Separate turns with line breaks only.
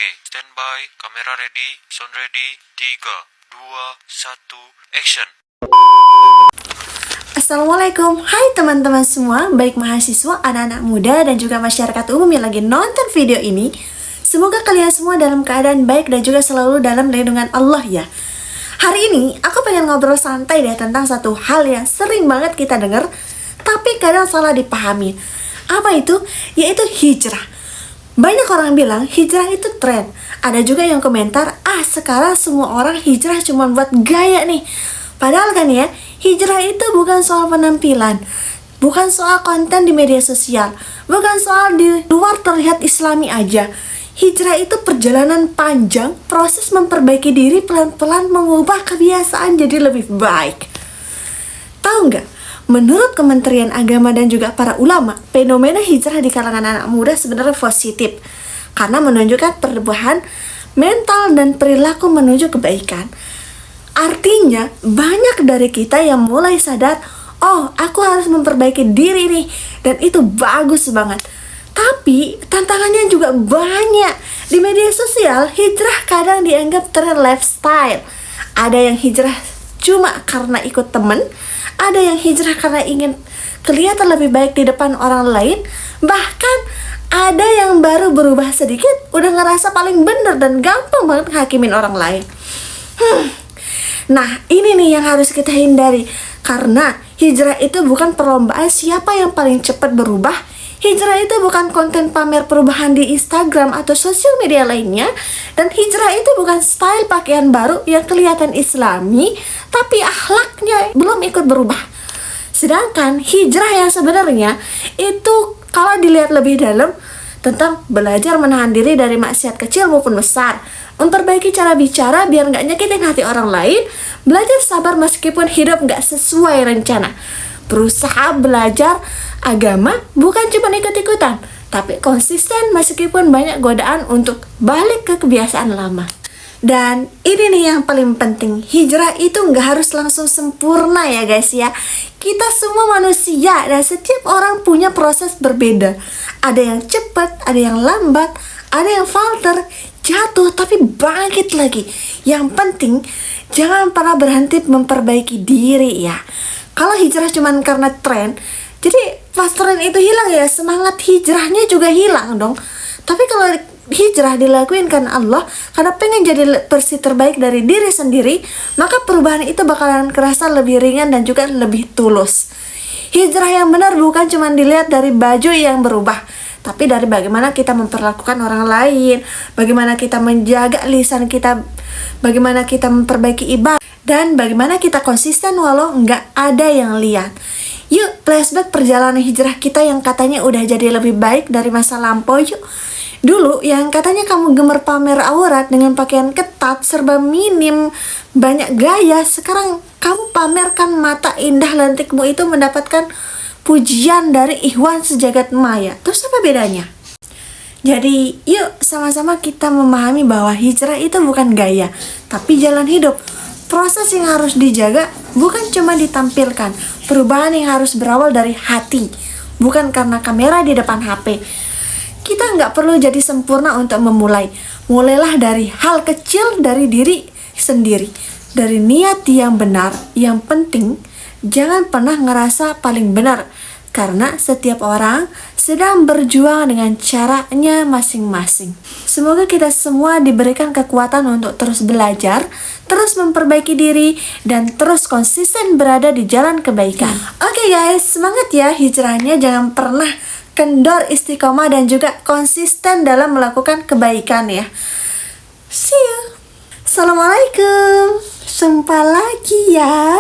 Oke, standby, kamera ready, sound ready, 3, 2, 1, action.
Assalamualaikum, hai teman-teman semua, baik mahasiswa, anak-anak muda, dan juga masyarakat umum yang lagi nonton video ini. Semoga kalian semua dalam keadaan baik dan juga selalu dalam lindungan Allah ya. Hari ini aku pengen ngobrol santai deh tentang satu hal yang sering banget kita dengar, tapi kadang salah dipahami. Apa itu? Yaitu hijrah. Banyak orang bilang hijrah itu tren. Ada juga yang komentar, sekarang semua orang hijrah cuma buat gaya nih. Padahal kan ya, hijrah itu bukan soal penampilan, bukan soal konten di media sosial, bukan soal di luar terlihat islami aja. Hijrah itu perjalanan panjang, proses memperbaiki diri pelan-pelan, mengubah kebiasaan jadi lebih baik. Tahu nggak? Menurut Kementerian Agama dan juga para ulama, fenomena hijrah di kalangan anak muda sebenarnya positif karena menunjukkan perubahan mental dan perilaku menuju kebaikan. Artinya, banyak dari kita yang mulai sadar, aku harus memperbaiki diri nih, dan itu bagus banget. Tapi, tantangannya juga banyak. Di media sosial, hijrah kadang dianggap tren lifestyle. Ada yang hijrah cuma karena ikut temen, ada yang hijrah karena ingin kelihatan lebih baik di depan orang lain, bahkan ada yang baru berubah sedikit udah ngerasa paling bener dan gampang banget hakimin orang lain. Nah, ini nih yang harus kita hindari, karena hijrah itu bukan perlombaan siapa yang paling cepat berubah. Hijrah itu bukan konten pamer perubahan di Instagram atau sosial media lainnya. Dan hijrah itu bukan style pakaian baru yang kelihatan islami, tapi akhlaknya belum ikut berubah. Sedangkan hijrah yang sebenarnya itu kalau dilihat lebih dalam tentang belajar menahan diri dari maksiat kecil maupun besar, memperbaiki cara bicara biar nggak nyakitin hati orang lain, belajar sabar meskipun hidup nggak sesuai rencana, berusaha belajar agama bukan cuma ikut-ikutan, tapi konsisten meskipun banyak godaan untuk balik ke kebiasaan lama. Dan ini nih yang paling penting, hijrah itu nggak harus langsung sempurna ya guys ya. Kita semua manusia dan setiap orang punya proses berbeda. Ada yang cepat, ada yang lambat, ada yang falter, jatuh tapi bangkit lagi. Yang penting jangan pernah berhenti memperbaiki diri ya. Kalau hijrah cuma karena tren, jadi pas tren itu hilang ya, semangat hijrahnya juga hilang dong. Tapi kalau hijrah dilakuin karena Allah, karena pengen jadi versi terbaik dari diri sendiri, maka perubahan itu bakalan kerasa lebih ringan dan juga lebih tulus. Hijrah yang benar bukan cuma dilihat dari baju yang berubah, tapi dari bagaimana kita memperlakukan orang lain, bagaimana kita menjaga lisan kita, bagaimana kita memperbaiki ibadah, dan bagaimana kita konsisten walau nggak ada yang lihat. Yuk, flashback perjalanan hijrah kita yang katanya udah jadi lebih baik dari masa lampau yuk. Dulu yang katanya kamu gemar pamer aurat dengan pakaian ketat, serba minim, banyak gaya, sekarang kamu pamerkan mata indah lentikmu itu mendapatkan pujian dari Ikhwan sejagat maya. Terus apa bedanya? Jadi yuk sama-sama kita memahami bahwa hijrah itu bukan gaya, tapi jalan hidup. Proses yang harus dijaga bukan cuma ditampilkan, perubahan yang harus berawal dari hati, bukan karena kamera di depan HP. Kita nggak perlu jadi sempurna untuk memulai. Mulailah dari hal kecil dari diri sendiri, dari niat yang benar. Yang penting jangan pernah ngerasa paling benar, karena setiap orang sedang berjuang dengan caranya masing-masing. Semoga kita semua diberikan kekuatan untuk terus belajar, terus memperbaiki diri, dan terus konsisten berada di jalan kebaikan. Oke guys, semangat ya hijrahnya, jangan pernah kendor, istiqomah, dan juga konsisten dalam melakukan kebaikan ya. See you. Assalamualaikum. Jumpa lagi ya.